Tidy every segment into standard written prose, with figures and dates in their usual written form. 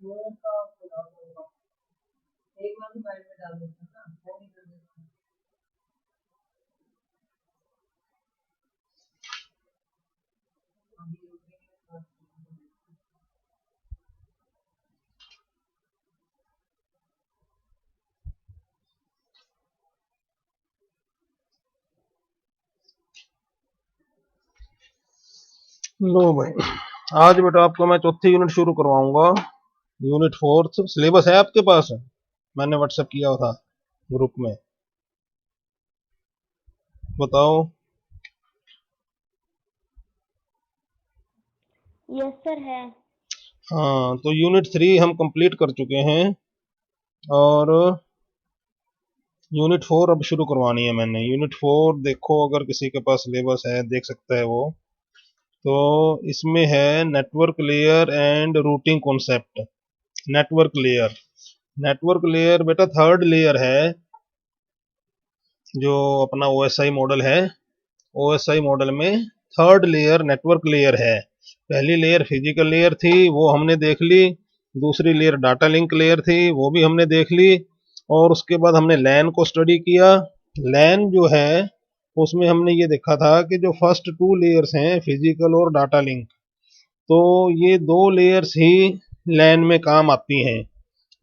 लो भाई, आज बेटा आपको मैं चौथी यूनिट शुरू करवाऊंगा। यूनिट फोर्थ सिलेबस है आपके पास? मैंने व्हाट्सएप किया था ग्रुप में, बताओ। यस सर है। हाँ, तो यूनिट 3 हम कंप्लीट कर चुके हैं और यूनिट 4 अब शुरू करवानी है मैंने। यूनिट 4 देखो, अगर किसी के पास सिलेबस है देख सकता है वो। तो इसमें है network layer and routing concept. Network layer, network layer बेटा थर्ड लेयर है जो अपना ओएसआई मॉडल है। ओएसआई मॉडल में थर्ड लेयर नेटवर्क लेयर है। पहली लेयर फिजिकल लेयर थी, वो हमने देख ली। दूसरी लेयर डाटा लिंक लेयर थी, वो भी हमने देख ली। और उसके बाद हमने लैन को स्टडी किया। लैन जो है उसमें हमने ये देखा था कि जो फर्स्ट टू लेयर्स हैं फिजिकल और डाटा लिंक, तो ये दो लेयर्स ही लैन में काम आती हैं।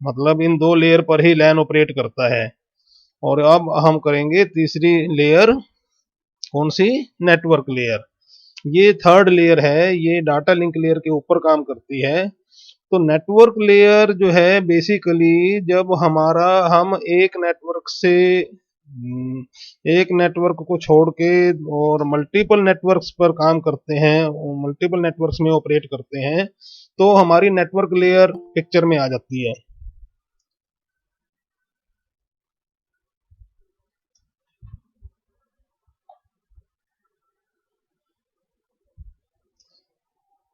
मतलब इन दो लेयर पर ही लैन ऑपरेट करता है। और अब हम करेंगे तीसरी लेयर, कौन सी? Network layer. ये थर्ड लेयर है, ये डाटा लिंक लेयर के ऊपर काम करती है। तो नेटवर्क लेयर जो है बेसिकली जब हमारा हम एक नेटवर्क को छोड़ के और मल्टीपल नेटवर्क्स पर काम करते हैं, मल्टीपल नेटवर्क्स में ऑपरेट करते हैं, तो हमारी नेटवर्क लेयर पिक्चर में आ जाती है।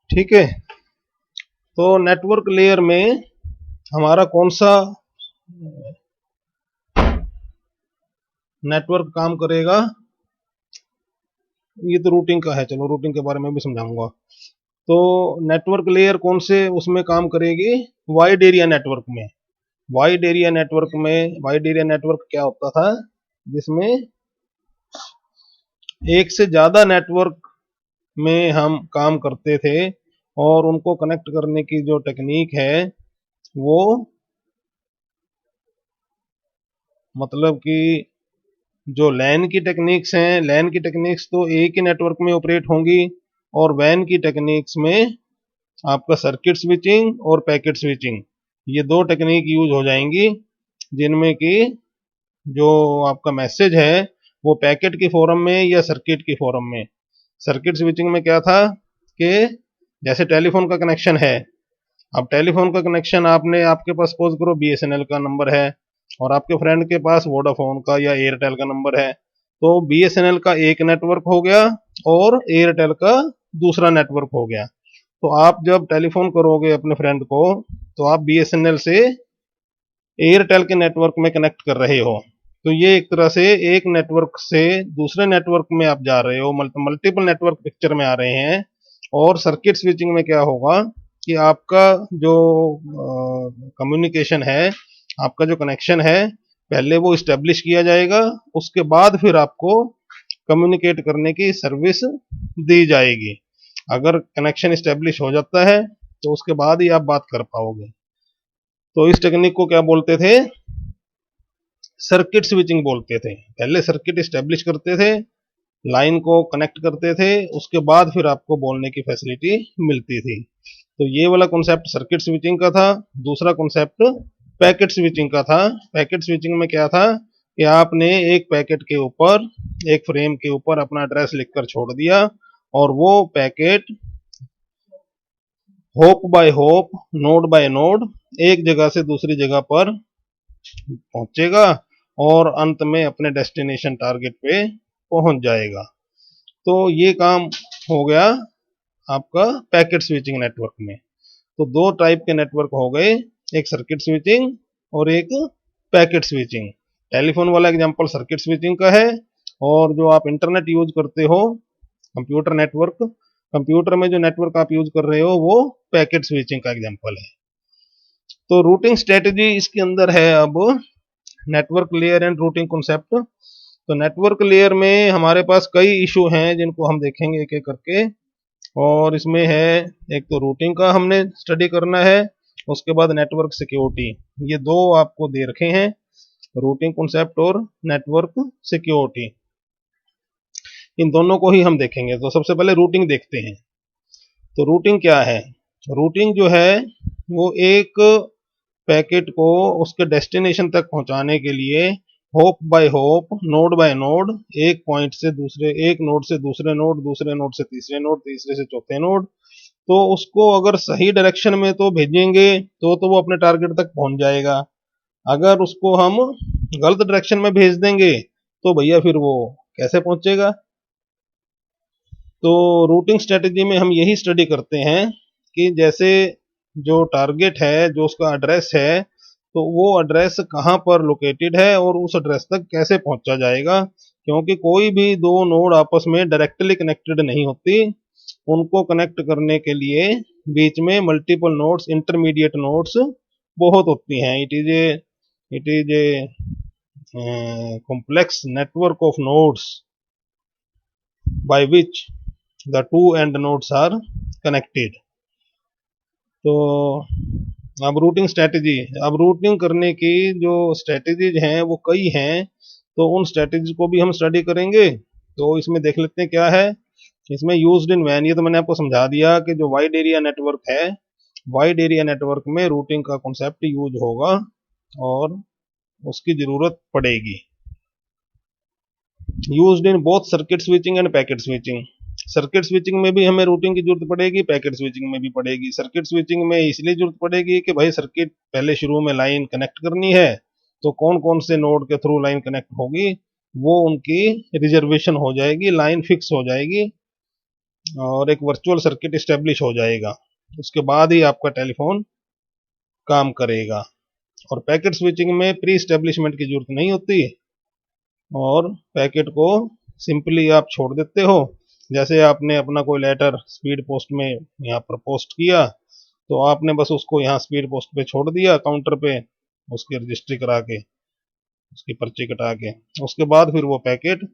ठीक है, तो नेटवर्क लेयर में हमारा कौन सा नेटवर्क काम करेगा? ये तो रूटिंग का है, चलो रूटिंग के बारे में भी समझाऊंगा। तो नेटवर्क लेयर कौन से उसमें काम करेगी? वाइड एरिया नेटवर्क में। वाइड एरिया नेटवर्क क्या होता था? जिसमें एक से ज्यादा नेटवर्क में हम काम करते थे और उनको कनेक्ट करने की जो टेक्निक है वो, मतलब कि जो लैन की टेक्निक्स हैं, लैन की टेक्निक्स तो एक ही नेटवर्क में ऑपरेट होंगी। और वैन की टेक्निक्स में आपका सर्किट स्विचिंग और पैकेट स्विचिंग, ये दो टेक्निक यूज हो जाएंगी, जिनमें कि जो आपका मैसेज है वो पैकेट की फॉर्म में या सर्किट की फॉर्म में। सर्किट स्विचिंग में क्या था कि जैसे टेलीफोन का कनेक्शन है, अब टेलीफोन का कनेक्शन आपने, आपके पास सपोज करो बीएसएनएल का नंबर है और आपके फ्रेंड के पास वोडाफोन का या एयरटेल का नंबर है, तो बीएसएनएल का एक नेटवर्क हो गया और एयरटेल का दूसरा नेटवर्क हो गया। तो आप जब टेलीफोन करोगे अपने फ्रेंड को, तो आप बीएसएनएल से एयरटेल के नेटवर्क में कनेक्ट कर रहे हो। तो ये एक तरह से एक नेटवर्क से दूसरे नेटवर्क में आप जा रहे हो, मल्टीपल नेटवर्क पिक्चर में आ रहे हैं। और सर्किट स्विचिंग में क्या होगा कि आपका जो कम्युनिकेशन है, आपका जो कनेक्शन है, पहले वो इस्टेब्लिश किया जाएगा, उसके बाद फिर आपको कम्युनिकेट करने की सर्विस दी जाएगी। अगर कनेक्शन इस्टेब्लिश हो जाता है तो उसके बाद ही आप बात कर पाओगे। तो इस टेक्निक को क्या बोलते थे? सर्किट स्विचिंग बोलते थे। पहले सर्किट इस्टेब्लिश करते थे, लाइन को कनेक्ट करते थे, उसके बाद फिर आपको बोलने की फैसिलिटी मिलती थी। तो ये वाला कॉन्सेप्ट सर्किट स्विचिंग का था। दूसरा कॉन्सेप्ट पैकेट स्विचिंग का था। पैकेट स्विचिंग में क्या था कि आपने एक पैकेट के ऊपर, एक फ्रेम के ऊपर अपना एड्रेस लिखकर छोड़ दिया और वो packet hop by hop, node by node, एक जगह से दूसरी जगह पर पहुंचेगा और अंत में अपने डेस्टिनेशन टारगेट पे पहुंच जाएगा। तो ये काम हो गया आपका पैकेट स्विचिंग नेटवर्क में। तो दो टाइप के नेटवर्क हो गए, एक सर्किट स्विचिंग और एक पैकेट स्विचिंग। टेलीफोन वाला एग्जांपल सर्किट स्विचिंग का है, और जो आप इंटरनेट यूज करते हो, कंप्यूटर नेटवर्क, कंप्यूटर में जो नेटवर्क आप यूज कर रहे हो वो पैकेट स्विचिंग का एग्जांपल है। तो रूटिंग स्ट्रेटजी इसके अंदर है अब network layer and routing concept. तो नेटवर्क लेयर में हमारे पास कई इशू हैं जिनको हम देखेंगे एक एक करके। और इसमें है, एक तो रूटिंग का हमने स्टडी करना है, उसके बाद नेटवर्क सिक्योरिटी। ये दो आपको दे रखे हैं, रूटिंग कॉन्सेप्ट और नेटवर्क सिक्योरिटी। इन दोनों को ही हम देखेंगे। तो सबसे पहले रूटिंग देखते हैं। तो रूटिंग क्या है? रूटिंग जो है वो एक पैकेट को उसके डेस्टिनेशन तक पहुंचाने के लिए hop by hop, node by node, एक पॉइंट से दूसरे, एक नोड से दूसरे नोड, दूसरे नोड से तीसरे नोड, तीसरे से चौथे नोड, तो उसको अगर सही डायरेक्शन में तो भेजेंगे तो वो अपने टारगेट तक पहुंच जाएगा। अगर उसको हम गलत डायरेक्शन में भेज देंगे तो भैया फिर वो कैसे पहुंचेगा? तो रूटिंग स्ट्रेटजी में हम यही स्टडी करते हैं कि जैसे जो टारगेट है, जो उसका एड्रेस है, तो वो एड्रेस कहाँ पर लोकेटेड है और उस एड्रेस तक कैसे पहुंचा जाएगा। क्योंकि कोई भी दो नोड आपस में डायरेक्टली कनेक्टेड नहीं होती, उनको कनेक्ट करने के लिए बीच में मल्टीपल नोड्स, इंटरमीडिएट नोड्स बहुत होती हैं। It is a complex network of nodes by which the two end nodes are connected। तो अब रूटिंग करने की जो स्ट्रेटेजीज हैं वो कई हैं, तो उन स्ट्रेटेजी को भी हम स्टडी करेंगे। तो इसमें देख लेते हैं क्या है इसमें यूज्ड इन वैन। ये तो मैंने आपको समझा दिया कि जो वाइड एरिया नेटवर्क है, वाइड एरिया नेटवर्क में रूटिंग का कॉन्सेप्ट यूज होगा और उसकी जरूरत पड़ेगी। Used in both circuit switching end packet switching. Circuit switching में भी हमें रूटिंग की जरूरत पड़ेगी, पैकेट स्विचिंग में भी पड़ेगी। सर्किट स्विचिंग में इसलिए जरूरत पड़ेगी कि भाई सर्किट पहले शुरू में लाइन कनेक्ट करनी है, तो कौन कौन से नोड के थ्रू लाइन कनेक्ट होगी वो उनकी रिजर्वेशन हो जाएगी, लाइन फिक्स हो जाएगी और एक वर्चुअल सर्किट स्टेब्लिश हो जाएगा। उसके बाद ही आपका टेलीफोन काम करेगा। और पैकेट स्विचिंग में प्री स्टेब्लिशमेंट की जरूरत नहीं होती और पैकेट को सिंपली आप छोड़ देते हो। जैसे आपने अपना कोई लेटर स्पीड पोस्ट में यहाँ पर पोस्ट किया, तो आपने बस उसको यहाँ स्पीड पोस्ट पे छोड़ दिया, काउंटर पे उसकी रजिस्ट्री करा के, उसकी पर्ची कटा के। उसके बाद फिर वो पैकेट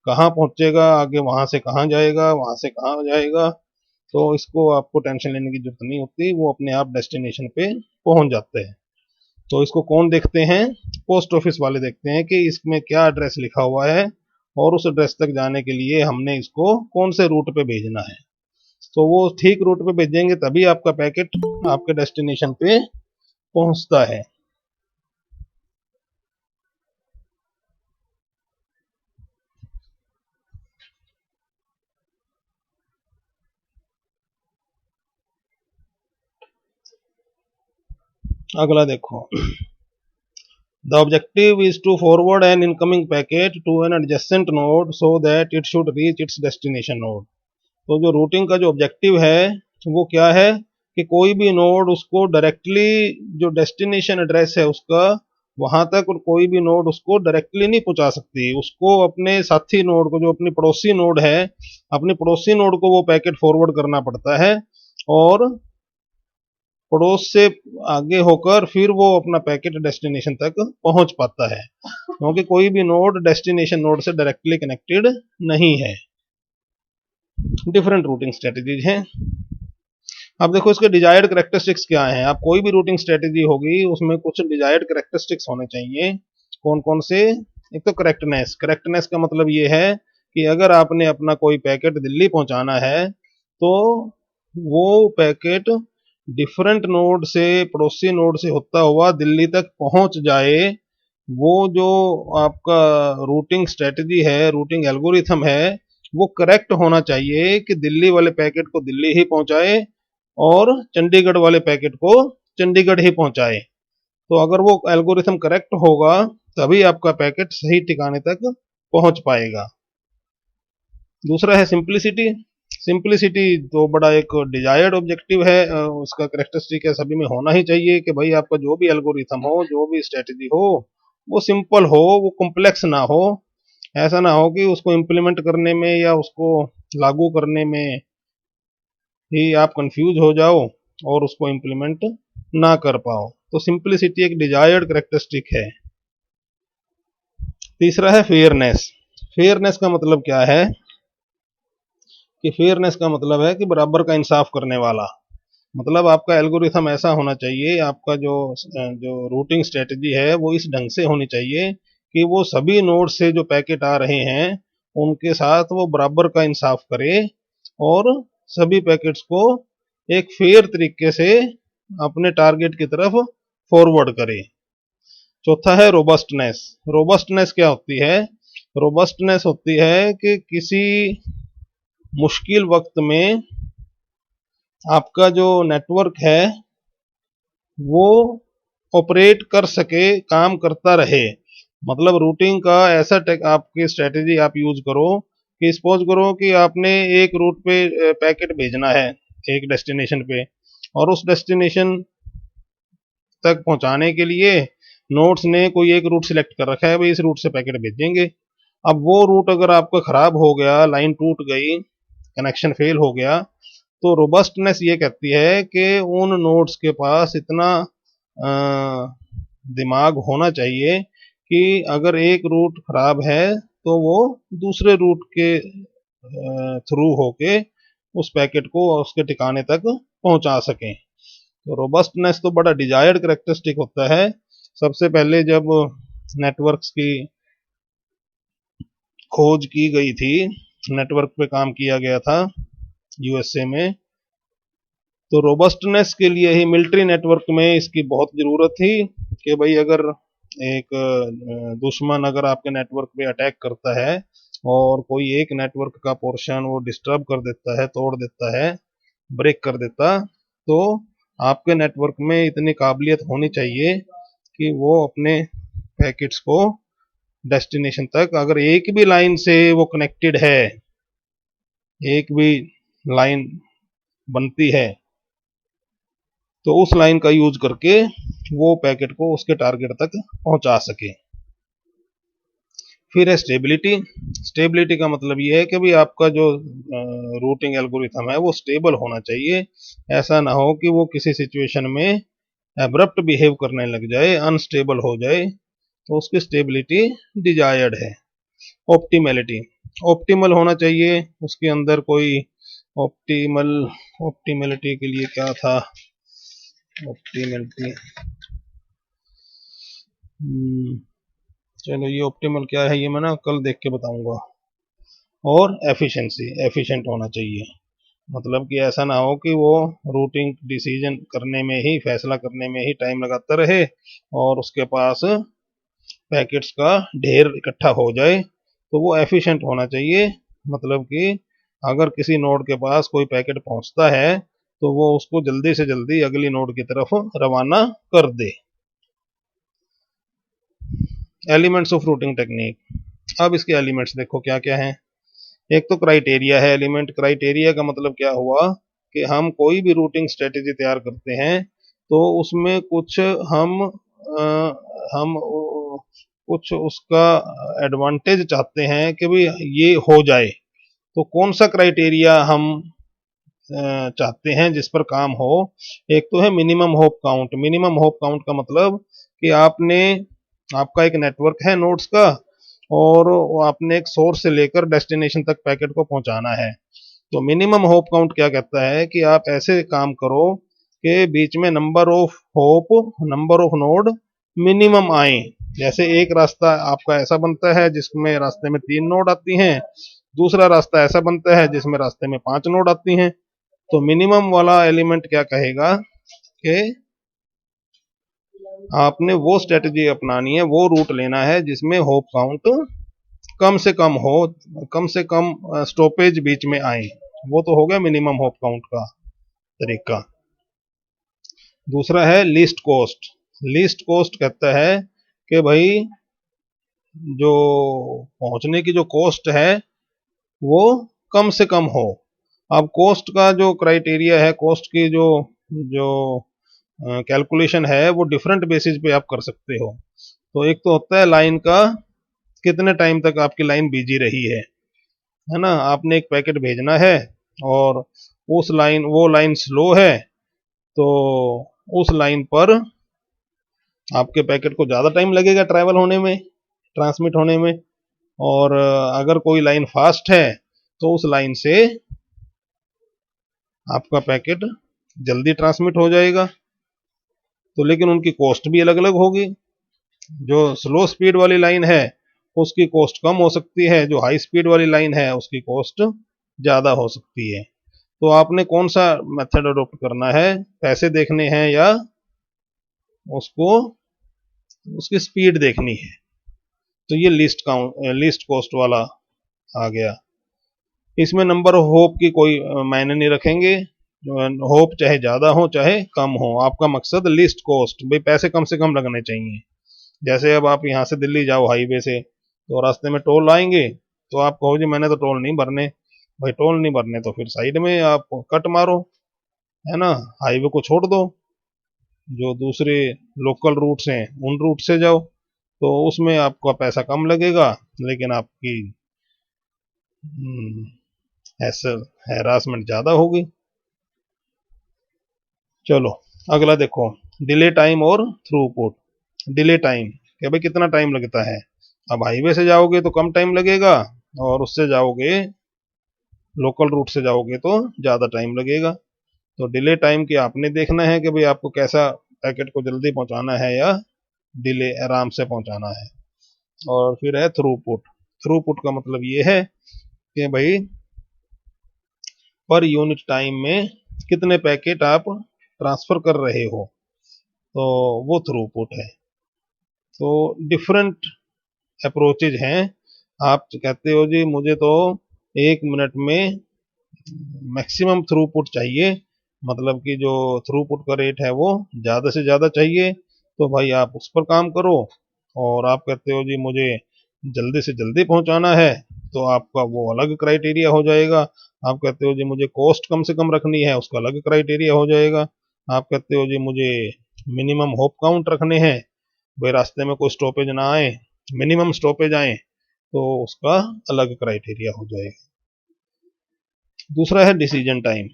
कहाँ पहुंचेगा, आगे वहां से कहाँ जाएगा, वहां से कहाँ जाएगा, तो इसको आपको टेंशन लेने की जरूरत नहीं होती, वो अपने आप डेस्टिनेशन पे पहुंच जाते हैं। तो इसको कौन देखते हैं? पोस्ट ऑफिस वाले देखते हैं कि इसमें क्या एड्रेस लिखा हुआ है और उस एड्रेस तक जाने के लिए हमने इसको कौन से रूट पे भेजना है। तो वो ठीक रूट पे भेजेंगे तभी आपका पैकेट आपके डेस्टिनेशन पे पहुंचता है। अगला देखो, the objective is to forward an incoming packet to an adjacent node so that it should reach its destination node। तो जो रूटिंग का जो ऑब्जेक्टिव है वो क्या है कि कोई भी नोड उसको डायरेक्टली, जो डेस्टिनेशन एड्रेस है उसका, वहां तक और कोई भी नोड उसको डायरेक्टली नहीं पहुंचा सकती। उसको अपने साथी नोड को, जो अपनी पड़ोसी नोड है, अपनी पड़ोसी नोड को वो पैकेट फॉरवर्ड करना पड़ता है और पड़ोस से आगे होकर फिर वो अपना पैकेट डेस्टिनेशन तक पहुंच पाता है, क्योंकि कोई भी नोड डेस्टिनेशन नोड से डायरेक्टली कनेक्टेड नहीं है। डिफरेंट रूटिंग स्ट्रेटेजीज हैं। अब देखो इसके डिजायर्ड करेक्टरिस्टिक्स क्या हैं। आप कोई भी रूटिंग स्ट्रेटेजी होगी उसमें कुछ डिजायर्ड करेक्टरिस्टिक्स होने चाहिए। कौन कौन से? एक तो करेक्टनेस। करेक्टनेस का मतलब ये है कि अगर आपने अपना कोई पैकेट दिल्ली पहुंचाना है तो वो पैकेट डिफरेंट नोड से, पड़ोसी नोड से होता हुआ दिल्ली तक पहुंच जाए। वो जो आपका रूटिंग स्ट्रेटजी है, रूटिंग एल्गोरिथम है, वो करेक्ट होना चाहिए कि दिल्ली वाले पैकेट को दिल्ली ही पहुंचाए और चंडीगढ़ वाले पैकेट को चंडीगढ़ ही पहुंचाए। तो अगर वो एल्गोरिथम करेक्ट होगा तभी आपका पैकेट सही ठिकाने तक पहुंच पाएगा। दूसरा है सिंप्लिसिटी। सिंप्लिसिटी तो बड़ा एक डिजायर्ड ऑब्जेक्टिव है, उसका करेक्टरिस्टिक है, सभी में होना ही चाहिए कि भाई आपका जो भी एल्गोरिथम हो, जो भी स्ट्रेटजी हो, वो सिंपल हो, वो कॉम्प्लेक्स ना हो। ऐसा ना हो कि उसको इम्प्लीमेंट करने में या उसको लागू करने में ही आप कंफ्यूज हो जाओ और उसको इम्प्लीमेंट ना कर पाओ। तो सिंप्लिसिटी एक डिजायर्ड करेक्टरिस्टिक है। तीसरा है फेयरनेस। फेयरनेस का मतलब क्या है कि फेयरनेस का मतलब है कि बराबर का इंसाफ करने वाला। मतलब आपका एल्गोरिथम ऐसा होना चाहिए, आपका जो जो रूटिंग स्ट्रेटजी है वो इस ढंग से होनी चाहिए कि वो सभी नोड से जो पैकेट आ रहे हैं उनके साथ वो बराबर का इंसाफ करे और सभी पैकेट्स को एक फेयर तरीके से अपने टारगेट की तरफ फॉरवर्ड करे। चौथा है रोबस्टनेस। रोबस्टनेस क्या होती है? रोबस्टनेस होती है कि किसी मुश्किल वक्त में आपका जो नेटवर्क है वो ऑपरेट कर सके, काम करता रहे। मतलब रूटिंग का ऐसा आपकी स्ट्रेटेजी आप यूज करो कि सपोज करो कि आपने एक रूट पे पैकेट भेजना है एक डेस्टिनेशन पे, और उस डेस्टिनेशन तक पहुंचाने के लिए नोड्स ने कोई एक रूट सिलेक्ट कर रखा है, भाई इस रूट से पैकेट भेजेंगे। अब वो रूट अगर आपका खराब हो गया, लाइन टूट गई, कनेक्शन फेल हो गया, तो रोबस्टनेस ये कहती है कि उन नोड्स के पास इतना दिमाग होना चाहिए कि अगर एक रूट खराब है तो वो दूसरे रूट के थ्रू होके उस पैकेट को उसके ठिकाने तक पहुंचा सकें। तो रोबस्टनेस तो बड़ा डिजायर्ड करेक्टरिस्टिक होता है। सबसे पहले जब नेटवर्क्स की खोज की गई थी, नेटवर्क पे काम किया गया था यूएसए में, तो रोबस्टनेस के लिए ही मिलिट्री नेटवर्क में इसकी बहुत ज़रूरत थी कि भाई अगर एक दुश्मन अगर आपके नेटवर्क पे अटैक करता है और कोई एक नेटवर्क का पोर्शन वो डिस्टर्ब कर देता है, तोड़ देता है, ब्रेक कर देता, तो आपके नेटवर्क में इतनी काबिलियत होनी चाहिए कि वो अपने पैकेट्स को डेस्टिनेशन तक, अगर एक भी लाइन से वो कनेक्टेड है, एक भी लाइन बनती है, तो उस लाइन का यूज करके वो पैकेट को उसके टारगेट तक पहुंचा सके। फिर है स्टेबिलिटी। स्टेबिलिटी का मतलब ये है कि भाई आपका जो रूटिंग एल्गोरिथम है वो स्टेबल होना चाहिए। ऐसा ना हो कि वो किसी सिचुएशन में एब्रप्ट बिहेव करने लग जाए, अनस्टेबल हो जाए, तो उसकी स्टेबिलिटी डिजायर्ड है। ऑप्टिमलिटी, ऑप्टिमल होना चाहिए उसके अंदर कोई ऑप्टिमल, ऑप्टिमलिटी के लिए क्या था, ऑप्टिमलिटी, चलो ये ऑप्टिमल क्या है ये मैं ना कल देख के बताऊंगा। और एफिशिएंसी, एफिशिएंट होना चाहिए। मतलब कि ऐसा ना हो कि वो रूटिंग डिसीजन करने में ही, फैसला करने में ही टाइम लगाता रहे और उसके पास पैकेट्स का ढेर इकट्ठा हो जाए, तो वो एफिशिएंट होना चाहिए। मतलब कि अगर किसी नोड के पास कोई पैकेट पहुंचता है तो वो उसको जल्दी से जल्दी अगली नोड की तरफ रवाना कर दे। Elements of routing technique. अब इसके एलिमेंट्स देखो क्या क्या हैं। एक तो क्राइटेरिया है एलिमेंट। क्राइटेरिया का मतलब क्या हुआ कि हम कोई भी रूटिंग स्ट्रेटेजी तैयार करते हैं तो उसमें कुछ हम कुछ उसका एडवांटेज चाहते हैं कि भाई ये हो जाए, तो कौन सा क्राइटेरिया हम चाहते हैं जिस पर काम हो। एक तो है minimum hope count. Minimum hope count का मतलब कि आपका एक नेटवर्क है नोड्स का और आपने एक सोर्स से लेकर डेस्टिनेशन तक पैकेट को पहुंचाना है। तो मिनिमम होप काउंट क्या कहता है कि आप ऐसे काम करो कि बीच में number of hope, number of node minimum आए। जैसे एक रास्ता आपका ऐसा बनता है जिसमें रास्ते में 3 नोड आती हैं, दूसरा रास्ता ऐसा बनता है जिसमें रास्ते में 5 नोड आती हैं। तो मिनिमम वाला एलिमेंट क्या कहेगा कि आपने वो स्ट्रेटजी अपनानी है, वो रूट लेना है जिसमें होप काउंट कम से कम हो, कम से कम स्टॉपेज बीच में आए। वो तो हो गया मिनिमम होप काउंट का तरीका। दूसरा है लीस्ट कॉस्ट। लीस्ट कॉस्ट कहता है कि भाई जो पहुंचने की जो कॉस्ट है वो कम से कम हो। अब कॉस्ट का जो क्राइटेरिया है, कॉस्ट की जो जो कैलकुलेशन है वो डिफरेंट बेसिस पे आप कर सकते हो। तो एक तो होता है लाइन का, कितने टाइम तक आपकी लाइन बिजी रही है ना। आपने एक पैकेट भेजना है और उस लाइन, वो लाइन स्लो है, तो उस लाइन पर आपके पैकेट को ज़्यादा टाइम लगेगा ट्रैवल होने में, ट्रांसमिट होने में। और अगर कोई लाइन फास्ट है तो उस लाइन से आपका पैकेट जल्दी ट्रांसमिट हो जाएगा। तो लेकिन उनकी कॉस्ट भी अलग अलग होगी। जो स्लो स्पीड वाली लाइन है उसकी कॉस्ट कम हो सकती है, जो हाई स्पीड वाली लाइन है उसकी कॉस्ट ज़्यादा हो सकती है। तो आपने कौन सा मेथड अडॉप्ट करना है, पैसे देखने हैं या उसको उसकी स्पीड देखनी है। तो ये लिस्ट कॉस्ट वाला आ गया। इसमें नंबर ऑफ होप की कोई मायने नहीं रखेंगे। होप चाहे ज़्यादा हो चाहे कम हो, आपका मकसद लिस्ट कॉस्ट, भाई पैसे कम से कम लगने चाहिए। जैसे अब आप यहाँ से दिल्ली जाओ हाईवे से, तो रास्ते में टोल आएंगे, तो आप कहो जी मैंने तो टोल नहीं भरने। भाई टोल नहीं भरने तो फिर साइड में आप कट मारो, है ना, हाईवे को छोड़ दो, जो दूसरे लोकल रूट्स हैं उन रूट से जाओ। तो उसमें आपका पैसा कम लगेगा लेकिन आपकी हैरासमेंट ज़्यादा होगी। चलो अगला देखो, डिले टाइम और थ्रूपुट। डिले टाइम कि भाई कितना टाइम लगता है। अब हाईवे से जाओगे तो कम टाइम लगेगा, और उससे जाओगे लोकल रूट से जाओगे तो ज़्यादा टाइम लगेगा। तो डिले टाइम की आपने देखना है कि भाई आपको कैसा पैकेट को जल्दी पहुंचाना है या डिले आराम से पहुंचाना है। और फिर है थ्रूपुट। थ्रूपुट का मतलब ये है कि भाई पर यूनिट टाइम में कितने पैकेट आप ट्रांसफर कर रहे हो, तो वो थ्रूपुट है। तो डिफरेंट अप्रोचेज हैं। आप कहते हो जी मुझे तो 1 मिनट में मैक्सिमम थ्रूपुट चाहिए, मतलब कि जो थ्रूपुट का रेट है वो ज़्यादा से ज़्यादा चाहिए, तो भाई आप उस पर काम करो। और आप कहते हो जी मुझे जल्दी से जल्दी पहुंचाना है, तो आपका वो अलग क्राइटेरिया हो जाएगा। आप कहते हो जी मुझे कॉस्ट कम से कम रखनी है, उसका अलग क्राइटेरिया हो जाएगा। आप कहते हो जी मुझे मिनिमम होप काउंट रखने हैं, भाई रास्ते में कोई स्टॉपेज ना आए, मिनिमम स्टॉपेज आए, तो उसका अलग क्राइटेरिया हो जाएगा। दूसरा है डिसीजन टाइम।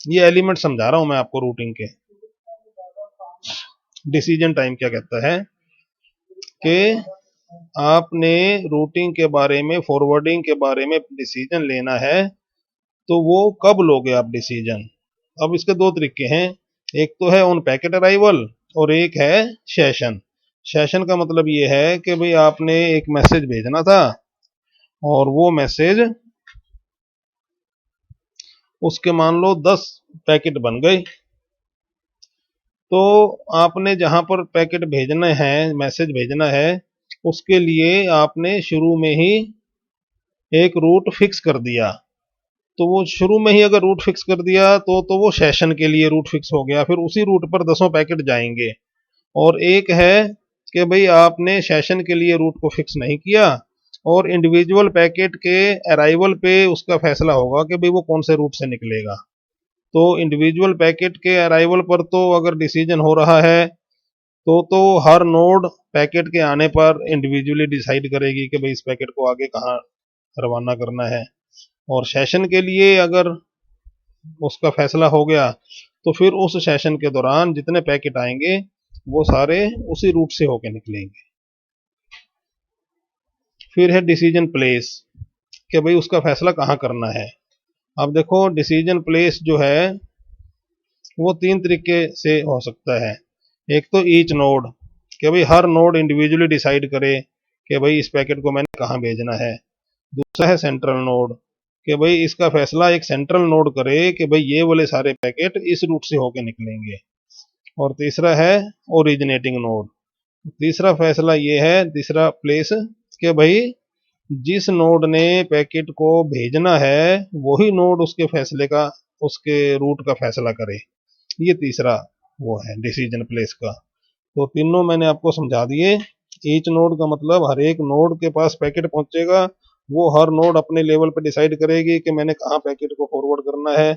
ये एलिमेंट समझा रहा हूं मैं आपको रूटिंग के। डिसीजन टाइम क्या कहता है कि आपने रूटिंग के बारे में, फॉरवर्डिंग के बारे में डिसीजन लेना है, तो वो कब लोगे आप डिसीजन। अब इसके दो तरीके हैं, एक तो है ऑन पैकेट अराइवल और एक है सेशन। सेशन का मतलब ये है कि भाई आपने एक मैसेज भेजना था और वो मैसेज उसके मान लो 10 पैकेट बन गए। तो आपने जहां पर पैकेट भेजना है, मैसेज भेजना है, उसके लिए आपने शुरू में ही एक रूट फिक्स कर दिया। तो वो शुरू में ही अगर रूट फिक्स कर दिया तो वो सेशन के लिए रूट फिक्स हो गया, फिर उसी रूट पर 10 पैकेट जाएंगे। और एक है कि भाई आपने सेशन के लिए रूट को फिक्स नहीं किया और इंडिविजुअल पैकेट के अराइवल पे उसका फैसला होगा कि भाई वो कौन से रूट से निकलेगा। तो इंडिविजुअल पैकेट के अराइवल पर तो अगर डिसीजन हो रहा है तो हर नोड पैकेट के आने पर इंडिविजुअली डिसाइड करेगी कि भाई इस पैकेट को आगे कहाँ रवाना करना है। और सेशन के लिए अगर उसका फैसला हो गया तो फिर उस सेशन के दौरान जितने पैकेट आएंगे वो सारे उसी रूट से होके निकलेंगे। फिर है डिसीजन प्लेस कि भाई उसका फैसला कहाँ करना है। अब देखो डिसीजन प्लेस जो है वो 3 तरीके से हो सकता है। एक तो ईच नोड कि भाई हर नोड इंडिविजुअली डिसाइड करे कि भाई इस पैकेट को मैंने कहाँ भेजना है। दूसरा है सेंट्रल नोड कि भाई इसका फैसला एक सेंट्रल नोड करे कि भाई ये वाले सारे पैकेट इस रूट से होके निकलेंगे। और तीसरा है ओरिजिनेटिंग नोड। तीसरा फैसला ये है, तीसरा प्लेस, कि भाई जिस नोड ने पैकेट को भेजना है वही नोड उसके फैसले का, उसके रूट का फैसला करे। ये तीसरा वो है डिसीजन प्लेस का। तो तीनों मैंने आपको समझा दिए। ईच नोड का मतलब हर एक नोड के पास पैकेट पहुंचेगा, वो हर नोड अपने लेवल पे डिसाइड करेगी कि मैंने कहाँ पैकेट को फॉरवर्ड करना है।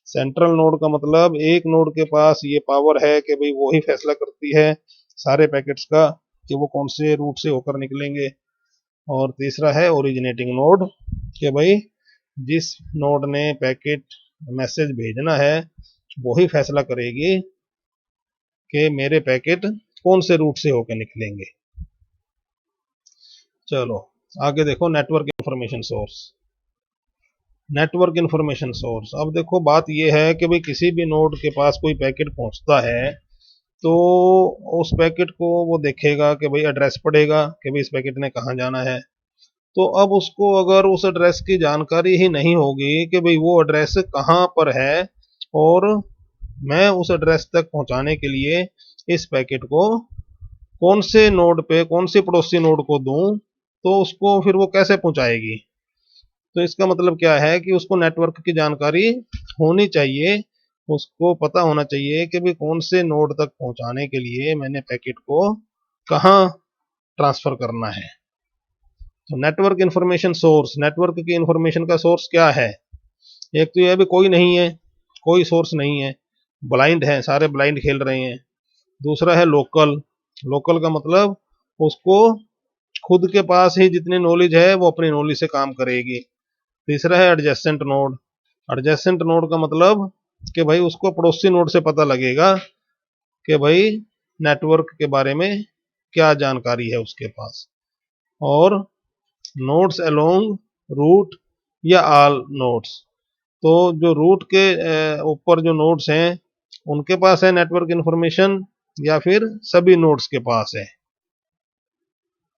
सेंट्रल नोड का मतलब एक नोड के पास ये पावर है कि भाई वो ही फैसला करती है सारे पैकेट्स का कि वो कौन से रूट से होकर निकलेंगे। और तीसरा है ओरिजिनेटिंग नोड कि भाई जिस नोड ने पैकेट मैसेज भेजना है वही फैसला करेगी कि मेरे पैकेट कौन से रूट से होकर निकलेंगे। चलो आगे देखो, network information source. Network information source, अब देखो बात यह है कि भाई किसी भी नोड के पास कोई पैकेट पहुंचता है तो उस पैकेट को वो देखेगा कि भाई एड्रेस पड़ेगा कि भाई इस पैकेट ने कहाँ जाना है। तो अब उसको अगर उस एड्रेस की जानकारी ही नहीं होगी कि भाई वो एड्रेस कहाँ पर है और मैं उस एड्रेस तक पहुंचाने के लिए इस पैकेट को कौन से नोड पे, कौन सी पड़ोसी नोड को दूं, तो उसको फिर वो कैसे पहुंचाएगी। तो इसका मतलब क्या है कि उसको नेटवर्क की जानकारी होनी चाहिए, उसको पता होना चाहिए कि भाई कौन से नोड तक पहुंचाने के लिए मैंने पैकेट को कहाँ ट्रांसफर करना है। तो नेटवर्क इंफॉर्मेशन सोर्स, नेटवर्क की इंफॉर्मेशन का सोर्स क्या है। एक तो यह भी कोई नहीं है, कोई सोर्स नहीं है, ब्लाइंड है, सारे ब्लाइंड खेल रहे हैं। दूसरा है लोकल, लोकल का मतलब उसको खुद के पास ही जितनी नॉलेज है वो अपनी नॉलेज से काम करेगी। तीसरा है एडजेसेंट नोड, एडजेसेंट नोड का मतलब कि भाई उसको पड़ोसी नोड से पता लगेगा कि भाई नेटवर्क के बारे में क्या जानकारी है उसके पास। और नोड्स अलोंग रूट या ऑल नोड्स, तो जो रूट के ऊपर जो नोड्स हैं उनके पास है नेटवर्क इंफॉर्मेशन या फिर सभी नोड्स के पास है।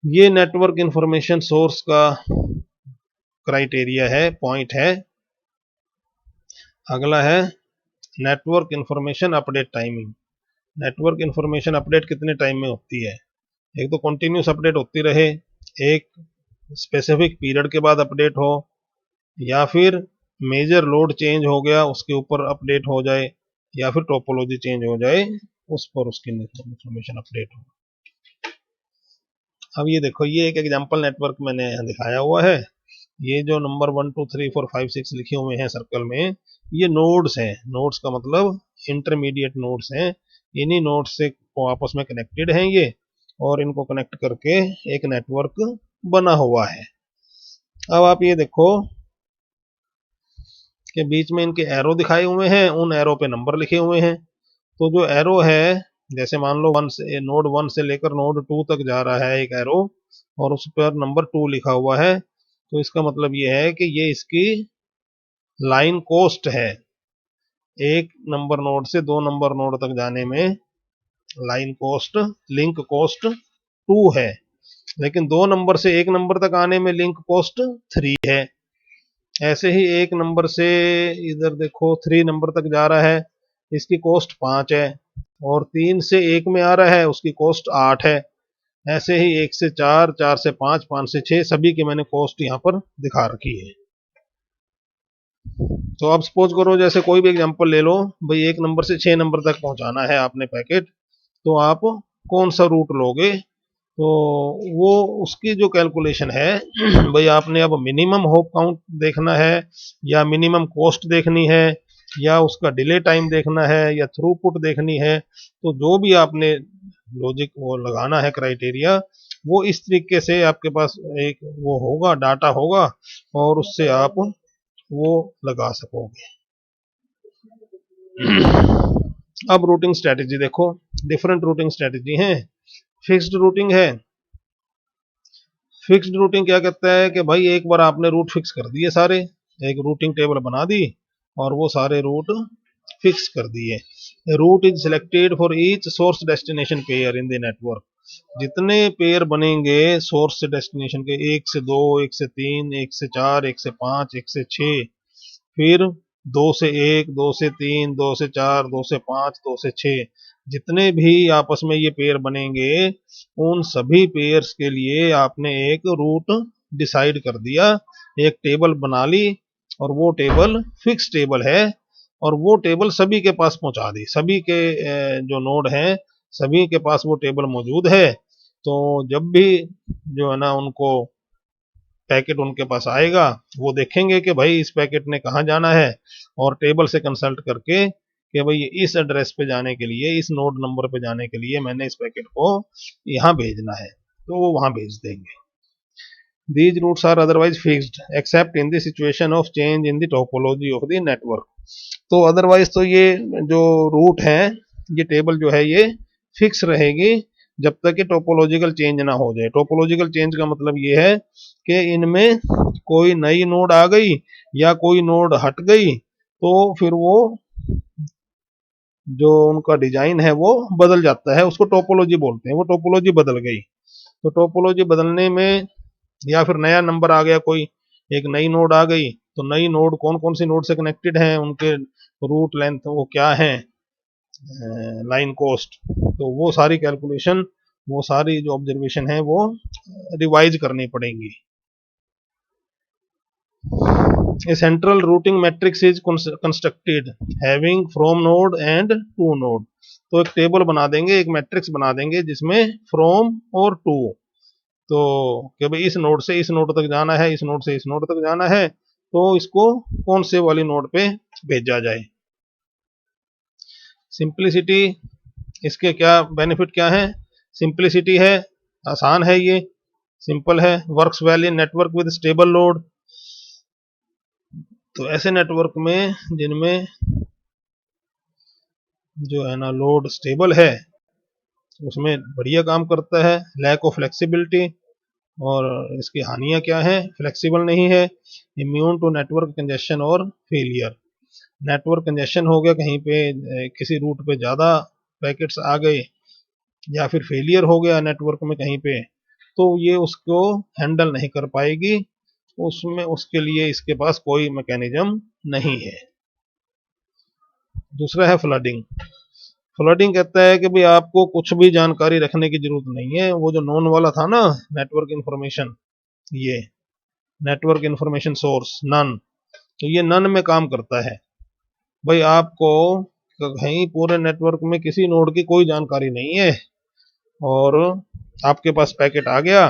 ये नेटवर्क इंफॉर्मेशन सोर्स का क्राइटेरिया है, पॉइंट है। अगला है network information update timing. Network information update कितने टाइम में होती है। एक तो कंटिन्यूस अपडेट होती रहे, एक स्पेसिफिक पीरियड के बाद अपडेट हो, या फिर मेजर लोड चेंज हो गया उसके ऊपर अपडेट हो जाए, या फिर टोपोलॉजी चेंज हो जाए उस पर उसकी इंफॉर्मेशन अपडेट हो। अब ये देखो, ये एक एग्जांपल नेटवर्क मैंने यहाँ दिखाया हुआ है। ये जो नंबर 1 2 3 4 5 6 लिखे हुए हैं सर्कल में, ये नोड्स हैं। नोड्स का मतलब इंटरमीडिएट नोड्स हैं। इन्हीं नोड्स से को आपस में कनेक्टेड हैं ये, और इनको कनेक्ट करके एक नेटवर्क बना हुआ है। अब आप ये देखो कि बीच में इनके एरो दिखाए हुए हैं, उन एरो पे नंबर लिखे हुए हैं। तो जो एरो है, जैसे मान लो नोड 1 से लेकर नोड 2 तक जा रहा है एक एरो, और उस पर नंबर 2 लिखा हुआ है, तो इसका मतलब ये है कि ये इसकी लाइन कॉस्ट है। एक नंबर नोड से 2 नंबर नोड तक जाने में लाइन कॉस्ट, लिंक कॉस्ट 2 है, लेकिन 2 नंबर से 1 नंबर तक आने में लिंक कॉस्ट 3 है। ऐसे ही एक नंबर से इधर देखो 3 नंबर तक जा रहा है, इसकी कॉस्ट 5 है, और 3 से 1 में आ रहा है उसकी कॉस्ट 8 है। ऐसे ही 1 से 4, 4 से 5, 5 से 6, सभी की मैंने कॉस्ट यहाँ पर दिखा रखी है। तो अब सपोज करो, जैसे कोई भी एग्जांपल ले लो, भाई 1 नंबर से 6 नंबर तक पहुंचाना है आपने पैकेट, तो आप कौन सा रूट लोगे। तो वो उसकी जो कैलकुलेशन है भाई आपने अब मिनिमम होप काउंट देखना है, या मिनिमम कॉस्ट देखनी है, या उसका डिले टाइम देखना है, या थ्रूपुट देखनी है। तो जो भी आपने लॉजिक वो लगाना है क्राइटेरिया, वो इस तरीके से आपके पास एक वो होगा, डाटा होगा, और उससे आप वो लगा सकोगे। अब रूटिंग स्ट्रेटेजी देखो, डिफरेंट रूटिंग स्ट्रेटेजी हैं। फिक्स्ड रूटिंग है। फिक्स्ड रूटिंग क्या कहता है कि भाई एक बार आपने रूट फिक्स कर दिए सारे, एक रूटिंग टेबल बना दी और वो सारे रूट फिक्स कर दिए। Route is selected for each source destination pair in the network. जितने पेयर बनेंगे सोर्स से डेस्टिनेशन के, 1 से 2, 1 से 3, 1 से 4, 1 से 5, 1 से 6, फिर 2 से 1, 2 से 3, 2 से 4, 2 से 5, 2 से 6, जितने भी आपस में ये पेयर बनेंगे, उन सभी पेयर्स के लिए आपने एक रूट डिसाइड कर दिया, एक टेबल बना ली, और वो टेबल फिक्स टेबल है, और वो टेबल सभी के पास पहुंचा दी। सभी के जो नोड हैं सभी के पास वो टेबल मौजूद है। तो जब भी जो है ना उनको पैकेट उनके पास आएगा, वो देखेंगे कि भाई इस पैकेट ने कहाँ जाना है, और टेबल से कंसल्ट करके कि भाई इस एड्रेस पे जाने के लिए, इस नोड नंबर पे जाने के लिए मैंने इस पैकेट को यहाँ भेजना है, तो वो वहां भेज देंगे। These routes are otherwise fixed except in the situation of change in the topology of the network। तो अदरवाइज तो ये जो रूट है, ये टेबल जो है ये फिक्स रहेगी, जब तक कि टोपोलॉजिकल चेंज ना हो जाए। टोपोलॉजिकल चेंज का मतलब ये है कि इनमें कोई नई नोड आ गई या कोई नोड हट गई तो फिर वो जो उनका डिजाइन है वो बदल जाता है, उसको टोपोलॉजी बोलते हैं। वो टोपोलॉजी बदल गई तो टोपोलॉजी बदलने में, या फिर नया नंबर आ गया, कोई एक नई नोड आ गई, तो नई नोड कौन कौन सी नोड से कनेक्टेड है, उनके रूट लेंथ वो क्या है, लाइन कॉस्ट, तो वो सारी कैलकुलेशन, वो सारी जो ऑब्जर्वेशन है वो रिवाइज करनी पड़ेंगी। A central routing matrix is constructed having from node and to node। तो एक टेबल बना देंगे, एक मैट्रिक्स बना देंगे जिसमें फ्रॉम और टू, तो कि भाई इस नोड से इस नोड तक जाना है, इस नोड से इस नोड तक जाना है, तो इसको कौन से वाली नोड पे भेजा जाए। सिंप्लिसिटी, इसके क्या बेनिफिट क्या है? सिंप्लिसिटी है, आसान है, ये सिंपल है। Works well in network with stable load, तो ऐसे नेटवर्क में जिनमें जो है ना लोड स्टेबल है उसमें बढ़िया काम करता है। लैक ऑफ फ्लेक्सिबिलिटी, और इसकी हानियां क्या है? फ्लेक्सिबल नहीं है। इम्यून टू नेटवर्क कंजेशन और फेलियर, नेटवर्क कंजेशन हो गया कहीं पे, किसी रूट पे ज़्यादा पैकेट्स आ गए, या फिर फेलियर हो गया नेटवर्क में कहीं पे, तो ये उसको हैंडल नहीं कर पाएगी, उसमें उसके लिए इसके पास कोई मैकेनिज्म नहीं है। दूसरा है फ्लडिंग। फ्लडिंग कहता है कि भाई आपको कुछ भी जानकारी रखने की जरूरत नहीं है। वो जो नॉन वाला था ना, नेटवर्क इंफॉर्मेशन, ये नेटवर्क इंफॉर्मेशन सोर्स नन, तो ये नन में काम करता है। भाई आपको कहीं पूरे नेटवर्क में किसी नोड की कोई जानकारी नहीं है और आपके पास पैकेट आ गया,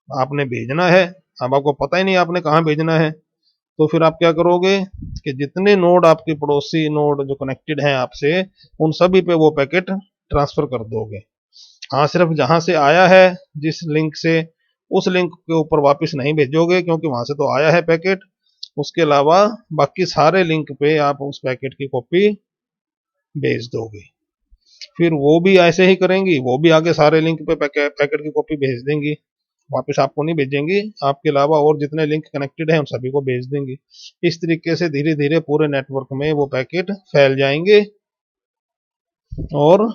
आपने भेजना है, अब आपको पता ही नहीं आपने कहाँ भेजना है, तो फिर आप क्या करोगे कि जितने नोड आपके पड़ोसी नोड जो कनेक्टेड हैं आपसे, उन सभी पे वो पैकेट ट्रांसफर कर दोगे। हाँ, सिर्फ जहां से आया है जिस लिंक से, उस लिंक के ऊपर वापस नहीं भेजोगे क्योंकि वहां से तो आया है पैकेट। उसके अलावा बाकी सारे लिंक पे आप उस पैकेट की कॉपी भेज दोगे। फिर वो भी ऐसे ही करेंगी, वो भी आगे सारे लिंक पे पैकेट की कॉपी भेज देंगी, वापस आपको नहीं भेजेंगी, आपके अलावा और जितने लिंक कनेक्टेड हैं उन सभी को भेज देंगी। इस तरीके से धीरे धीरे पूरे नेटवर्क में वो पैकेट फैल जाएंगे और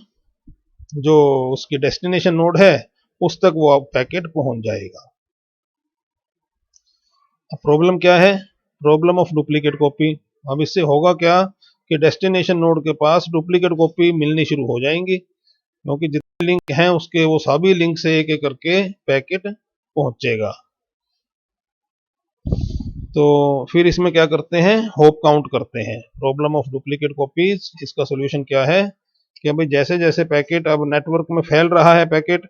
जो उसकी डेस्टिनेशन नोड है उस तक वो पैकेट पहुंच जाएगा। अब प्रॉब्लम क्या है? Problem of duplicate copy. अब इससे होगा क्या कि डेस्टिनेशन नोड के पास डुप्लीकेट कॉपी मिलनी शुरू हो जाएंगी, क्योंकि जितने लिंक हैं उसके वो सभी लिंक से एक एक करके पैकेट पहुंचेगा। तो फिर इसमें क्या करते हैं? होप काउंट करते हैं। प्रॉब्लम ऑफ डुप्लीकेट कॉपीज, इसका सोल्यूशन क्या है कि भाई जैसे जैसे पैकेट अब नेटवर्क में फैल रहा है पैकेट,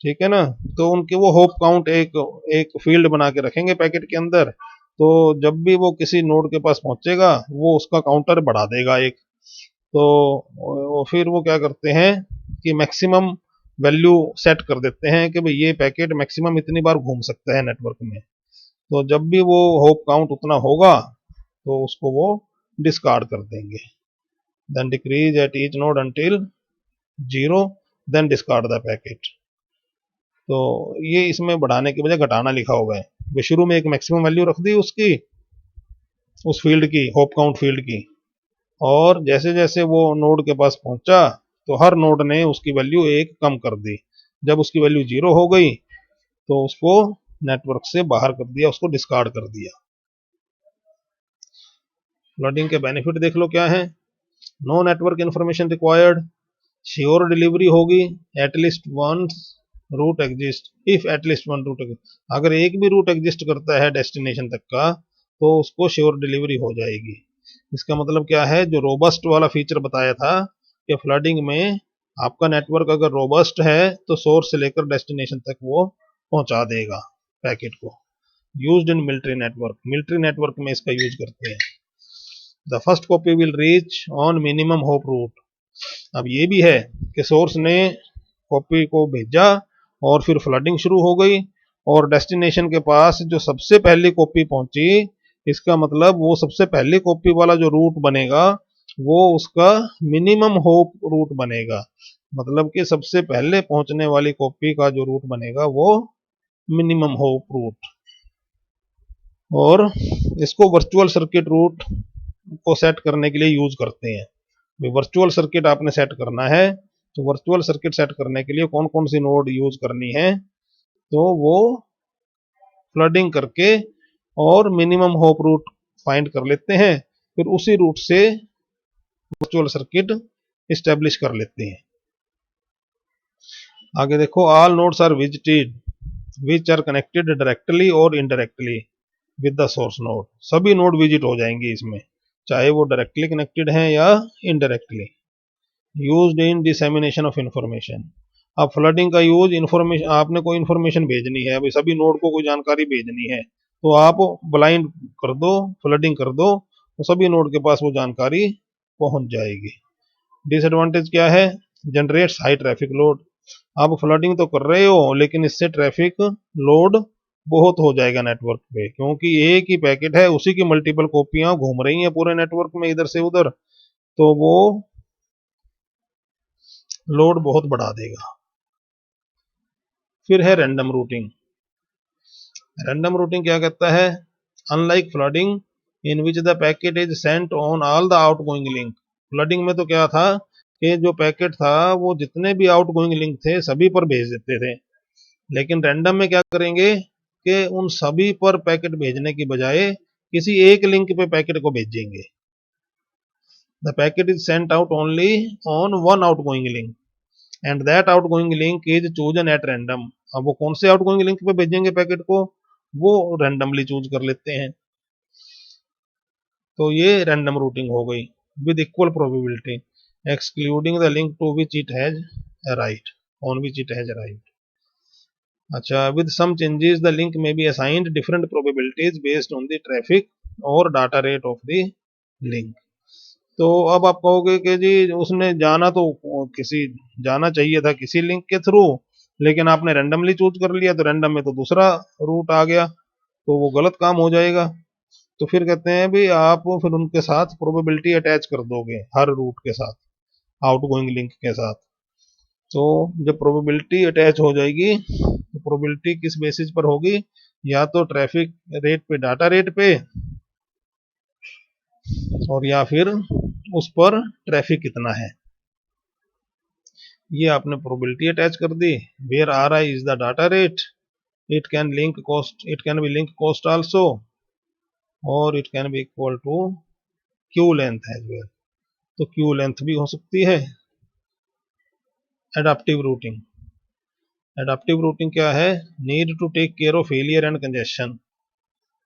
ठीक है ना, तो उनके वो होप काउंट एक एक फील्ड बना के रखेंगे पैकेट के अंदर, तो जब भी वो किसी नोड के पास पहुंचेगा वो उसका काउंटर बढ़ा देगा एक। तो फिर वो क्या करते हैं कि मैक्सिमम वैल्यू सेट कर देते हैं कि भाई ये पैकेट मैक्सिमम इतनी बार घूम सकता है नेटवर्क में, तो जब भी वो होप काउंट उतना होगा तो उसको वो डिस्कार्ड कर देंगे। Then decrease at each node until 0, then discard the packet. तो ये इसमें बढ़ाने की बजाय घटाना लिखा हुआ है। वे शुरू में एक मैक्सिमम वैल्यू रख दी उसकी, उस फील्ड की, होप काउंट फील्ड की, और जैसे जैसे वो नोड के पास पहुंचा तो हर नोड ने उसकी वैल्यू एक कम कर दी। जब उसकी वैल्यू 0 हो गई तो उसको नेटवर्क से बाहर कर दिया, उसको डिस्कार्ड कर दिया। फ्लडिंग के बेनिफिट देख लो क्या है। No network information required, sure delivery होगी, at least one route exist, if at least one route, अगर एक भी रूट एग्जिस्ट करता है डेस्टिनेशन तक का तो उसको श्योर डिलीवरी हो जाएगी। इसका मतलब क्या है? जो रोबस्ट वाला फीचर बताया था कि फ्लडिंग में आपका नेटवर्क अगर रोबस्ट है तो सोर्स से लेकर डेस्टिनेशन तक वो पहुंचा देगा पैकेट को। यूज्ड इन मिलिट्री नेटवर्क में इसका यूज करते हैं। The first copy will reach on minimum hop route. अब ये भी है कि सोर्स ने कॉपी को भेजा और फिर फ्लडिंग शुरू हो गई और डेस्टिनेशन के पास जो सबसे पहली कॉपी पहुंची, इसका मतलब वो सबसे पहली कॉपी वाला जो रूट बनेगा वो उसका मिनिमम होप रूट बनेगा। मतलब कि सबसे पहले पहुंचने वाली कॉपी का जो रूट बनेगा वो मिनिमम होप रूट। और इसको वर्चुअल सर्किट रूट को सेट करने के लिए यूज करते हैं। वर्चुअल सर्किट आपने सेट करना है, तो वर्चुअल सर्किट सेट करने के लिए कौन कौन सी नोड यूज करनी है, तो वो फ्लडिंग करके और मिनिमम होप रूट फाइंड कर लेते हैं, फिर उसी रूट से वर्चुअल सर्किट इस्टेब्लिश कर लेते हैं। आगे देखो, all nodes are visited which are connected directly और indirectly with the source node. सभी नोड विजिट हो जाएंगे इसमें, चाहे वो डायरेक्टली कनेक्टेड हैं या indirectly. Used in dissemination of information. अब फ्लडिंग का यूज इंफॉर्मेशन, आपने कोई इंफॉर्मेशन भेजनी है, अभी सभी नोड को कोई जानकारी भेजनी है, तो आप ब्लाइंड कर दो, फ्लडिंग कर दो, तो सभी नोड के पास वो जानकारी पहुंच जाएगी। डिसएडवांटेज क्या है? Generates high traffic load. आप फ्लडिंग तो कर रहे हो, लेकिन इससे ट्रैफिक लोड बहुत हो जाएगा नेटवर्क पे, क्योंकि एक ही पैकेट है, उसी की मल्टीपल कॉपियां घूम रही हैं पूरे नेटवर्क में इधर से उधर, तो वो लोड बहुत बढ़ा देगा। फिर है रैंडम रूटिंग। रैंडम रूटिंग क्या कहता है? Unlike flooding in which the packet is sent on all the outgoing link. Flooding में तो क्या था कि जो पैकेट था वो जितने भी आउटगोइंग लिंक थे सभी पर भेज देते थे, लेकिन रैंडम में क्या करेंगे कि उन सभी पर पैकेट भेजने की बजाय किसी एक लिंक पे पैकेट को भेजेंगे। The packet is sent out only on one outgoing link and that outgoing link is chosen at random. अब वो कौन से आउटगोइंग लिंक पे भेजेंगे पैकेट को, वो रैंडमली चूज कर लेते हैं। तो ये रैंडम रूटिंग हो गई with equal probability excluding the link to which it has right, on which it has right. अच्छा, with some changes the link may be assigned different probabilities based on the traffic और data rate of the link. तो अब आप कहोगे कि जी उसने जाना तो किसी जाना चाहिए था किसी लिंक के थ्रू, लेकिन आपने रैंडमली चूज कर लिया, तो रैंडम में तो दूसरा रूट आ गया, तो वो गलत काम हो जाएगा। तो फिर कहते हैं भी आप फिर उनके साथ प्रोबेबिलिटी अटैच कर दोगे, हर रूट के साथ, आउटगोइंग लिंक के साथ। तो जब प्रोबेबिलिटी अटैच हो जाएगी, तो प्रोबेबिलिटी किस बेसिस पर होगी? या तो ट्रैफिक रेट पे, डाटा रेट पे, और या फिर उस पर ट्रैफिक कितना है। ये आपने प्रोबेबिलिटी अटैच कर दी। Where are I is the data rate, it can link cost, it can be link cost also, और it can be equal to queue length as well. तो क्यू लेंथ भी हो सकती है। Adaptive routing. एडाप्टिव रूटिंग क्या है? Need to take care of failure and congestion,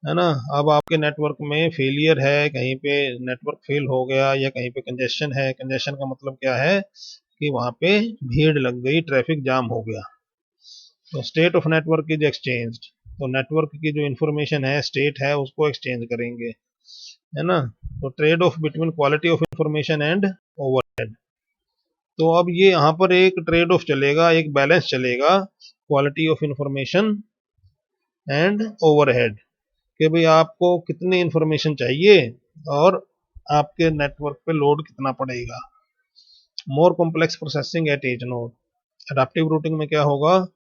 है ना। अब आपके नेटवर्क में फेलियर है, कहीं पे नेटवर्क फेल हो गया, या कहीं पे कंजेशन है। कंजेशन का मतलब क्या है कि वहां पे भीड़ लग गई, ट्रैफिक जाम हो गया। तो state of network is exchange, तो नेटवर्क की जो इंफॉर्मेशन है, स्टेट है, उसको एक्सचेंज करेंगे, है ना। तो trade off between quality of information and overhead. तो अब ये यहाँ पर एक ट्रेड ऑफ चलेगा, एक बैलेंस चलेगा, quality of information and overhead, कि भाई आपको कितनी इंफॉर्मेशन चाहिए और आपके नेटवर्क पे लोड कितना पड़ेगा। More complex processing at each node. Adaptive routing में क्या होगा